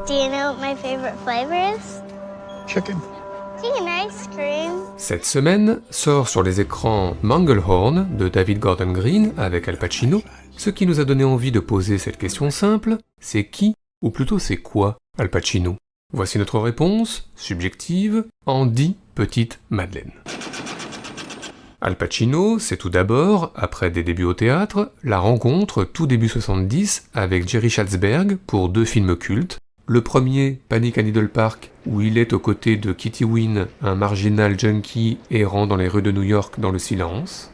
Do you know what my favorite flavor is? Chicken. Chicken ice cream. Cette semaine sort sur les écrans Manglehorn de David Gordon Green avec Al Pacino, ce qui nous a donné envie de poser cette question simple, c'est qui, ou plutôt c'est quoi, Al Pacino? Voici notre réponse, subjective, en 10 petites madeleines. Al Pacino, c'est tout d'abord, après des débuts au théâtre, la rencontre tout début 70 avec Jerry Schatzberg pour 2 films cultes. Le premier, Panic à Needle Park, où il est aux côtés de Kitty Wynn, un marginal junkie errant dans les rues de New York dans le silence.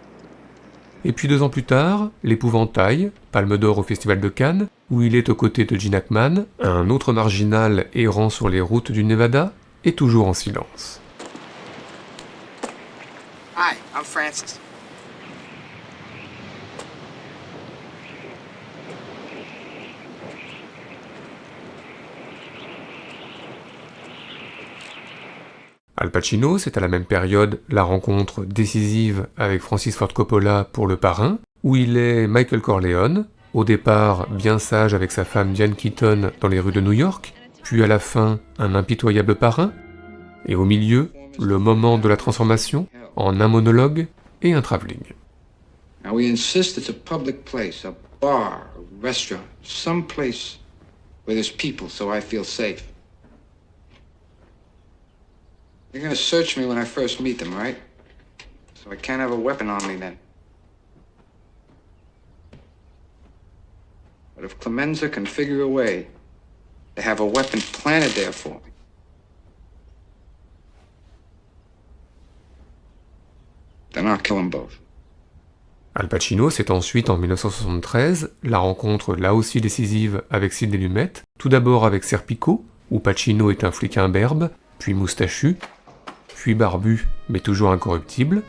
Et puis 2 ans plus tard, L'Épouvantail, Palme d'Or au Festival de Cannes, où il est aux côtés de Gene Hackman, un autre marginal errant sur les routes du Nevada, et toujours en silence. Hi, I'm Francis. Al Pacino, c'est à la même période la rencontre décisive avec Francis Ford Coppola pour Le Parrain, où il est Michael Corleone, au départ bien sage avec sa femme Diane Keaton dans les rues de New York, puis à la fin un impitoyable parrain, et au milieu, le moment de la transformation en un monologue et un travelling. Now we insist it's a public place, a bar, a restaurant, some place where there's people so I feel safe. You're gonna search me when I first meet them, right? So I can't have a weapon on me then. But if Clemenza can figure a way to have a weapon planted there for me, then I'll kill them both. Al Pacino, c'est ensuite en 1973 la rencontre là aussi décisive avec Sidney Lumet, tout d'abord avec Serpico, où Pacino est un flic imberbe, puis moustachu, puis barbu, mais toujours incorruptible,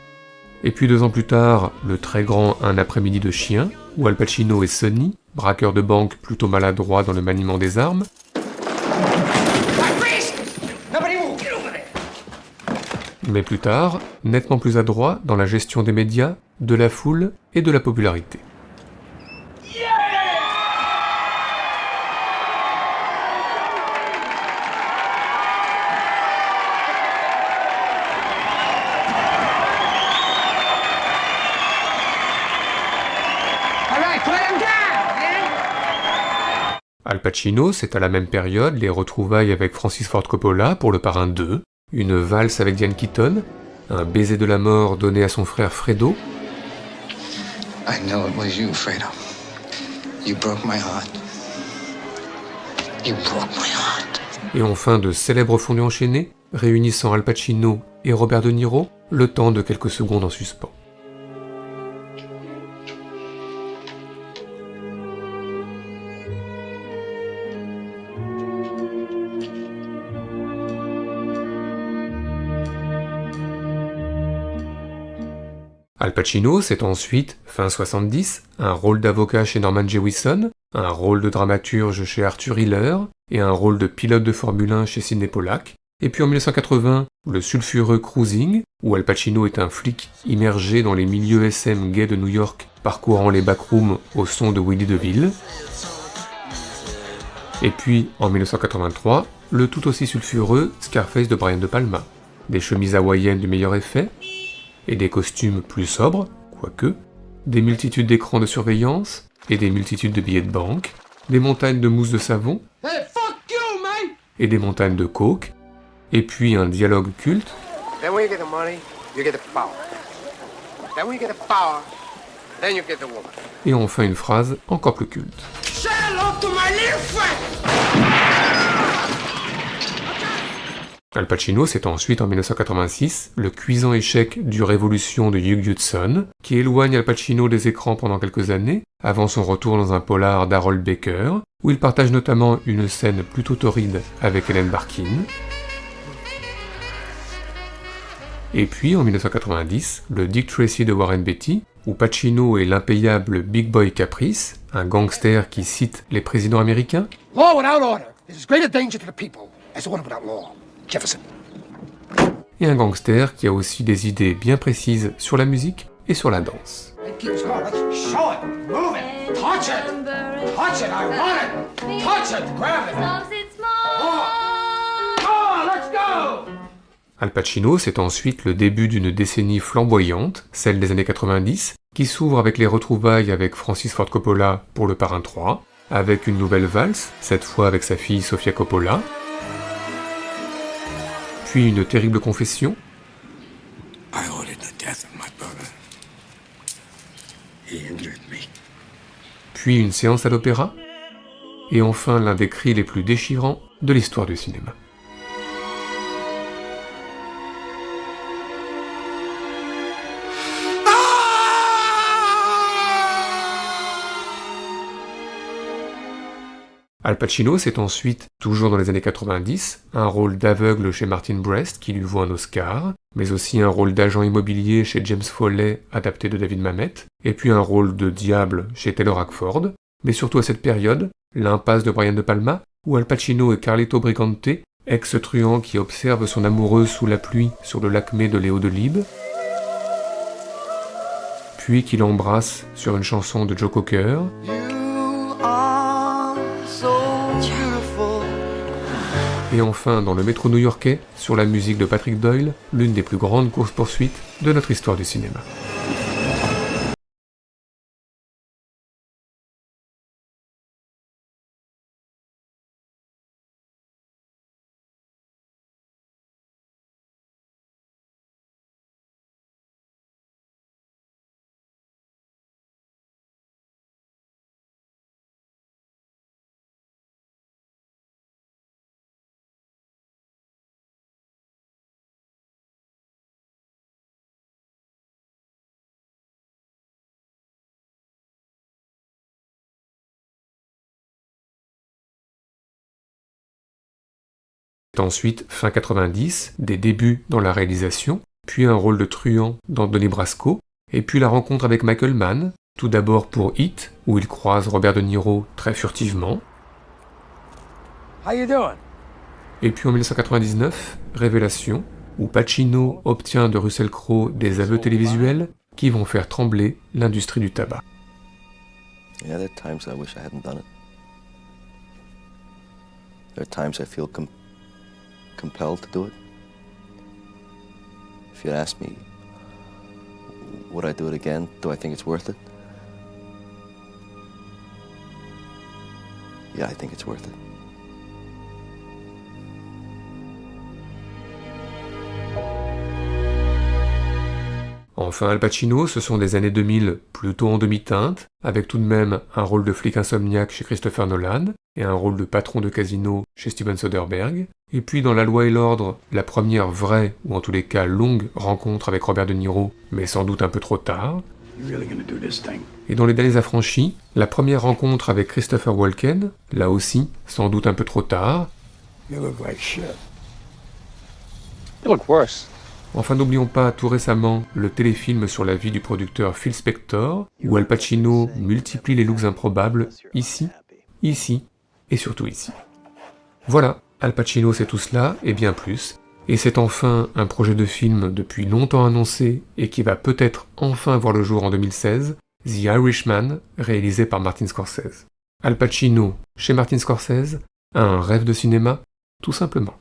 et puis 2 ans plus tard, le très grand Un après-midi de chien, où Al Pacino est Sonny, braqueur de banque plutôt maladroit dans le maniement des armes, mais plus tard, nettement plus adroit dans la gestion des médias, de la foule et de la popularité. Al Pacino, c'est à la même période les retrouvailles avec Francis Ford Coppola pour Le Parrain 2, une valse avec Diane Keaton, un baiser de la mort donné à son frère Fredo. I know it was you, Fredo. You broke my heart. You broke my heart. Et enfin de célèbres fondus enchaînés, réunissant Al Pacino et Robert De Niro, le temps de quelques secondes en suspens. Al Pacino, c'est ensuite, fin 70, un rôle d'avocat chez Norman Jewison, un rôle de dramaturge chez Arthur Hiller, et un rôle de pilote de Formule 1 chez Sidney Pollack, et puis en 1980, le sulfureux Cruising, où Al Pacino est un flic immergé dans les milieux SM gays de New York, parcourant les backrooms au son de Willie DeVille, et puis en 1983, le tout aussi sulfureux Scarface de Brian De Palma, des chemises hawaïennes du meilleur effet, et des costumes plus sobres, quoique, des multitudes d'écrans de surveillance, et des multitudes de billets de banque, des montagnes de mousse de savon, et des montagnes de coke, et puis un dialogue culte, Then when you get the money, you get the power. Then when you get the power, then you get the woman. et enfin une phrase encore plus culte. Say hello to my little friend! Al Pacino, c'est ensuite en 1986 le cuisant échec du Révolution de Hugh Hudson, qui éloigne Al Pacino des écrans pendant quelques années, avant son retour dans un polar d'Harold Baker, où il partage notamment une scène plutôt torride avec Ellen Barkin. Et puis en 1990, le Dick Tracy de Warren Beatty, où Pacino est l'impayable Big Boy Caprice, un gangster qui cite les présidents américains, Law without order is as great a danger to the people as order without law. Jefferson. et un gangster qui a aussi des idées bien précises sur la musique et sur la danse. Show it, move it, touch it, I want it, touch it, grab it. Al Pacino, c'est ensuite le début d'une décennie flamboyante, celle des années 90, qui s'ouvre avec les retrouvailles avec Francis Ford Coppola pour Le Parrain 3, avec une nouvelle valse, cette fois avec sa fille Sofia Coppola, puis une terrible confession, I ordered the death of my brother. He injured me. puis une séance à l'opéra, et enfin l'un des cris les plus déchirants de l'histoire du cinéma. Al Pacino, c'est ensuite, toujours dans les années 90, un rôle d'aveugle chez Martin Brest qui lui vaut un Oscar, mais aussi un rôle d'agent immobilier chez James Foley, adapté de David Mamet, et puis un rôle de diable chez Taylor Hackford, mais surtout à cette période, l'impasse de Brian De Palma, où Al Pacino et Carlito Brigante, ex-truand qui observe son amoureuse sous la pluie sur le lac Mé de Léo Delibes, puis qu'il embrasse sur une chanson de Joe Cocker, et enfin dans le métro new-yorkais, sur la musique de Patrick Doyle, l'une des plus grandes courses-poursuites de notre histoire du cinéma. Ensuite, fin 90, des débuts dans la réalisation, puis un rôle de truand dans Donnie Brasco, et puis la rencontre avec Michael Mann, tout d'abord pour Heat, où il croise Robert De Niro très furtivement. How you doing? Et puis en 1999, Révélation, où Pacino obtient de Russell Crowe des aveux télévisuels qui vont faire trembler l'industrie du tabac. Yeah, there are times I wish I hadn't done it. There are times I feel compelled to do it. If you'd ask me, would I do it again? Do I think it's worth it? Yeah, I think it's worth it. Enfin, Al Pacino, ce sont des années 2000 plutôt en demi-teinte, avec tout de même un rôle de flic insomniaque chez Christopher Nolan, et un rôle de patron de casino chez Steven Soderbergh, et puis dans La Loi et l'Ordre, la première vraie, ou en tous les cas longue, rencontre avec Robert De Niro, mais sans doute un peu trop tard, et dans Les Derniers Affranchis, la première rencontre avec Christopher Walken, là aussi, sans doute un peu trop tard. You look like shit. You look worse. Enfin, n'oublions pas tout récemment le téléfilm sur la vie du producteur Phil Spector, où Al Pacino multiplie les looks improbables ici, ici et surtout ici. Voilà, Al Pacino c'est tout cela et bien plus, et c'est enfin un projet de film depuis longtemps annoncé et qui va peut-être enfin voir le jour en 2016, The Irishman, réalisé par Martin Scorsese. Al Pacino, chez Martin Scorsese, a un rêve de cinéma, tout simplement.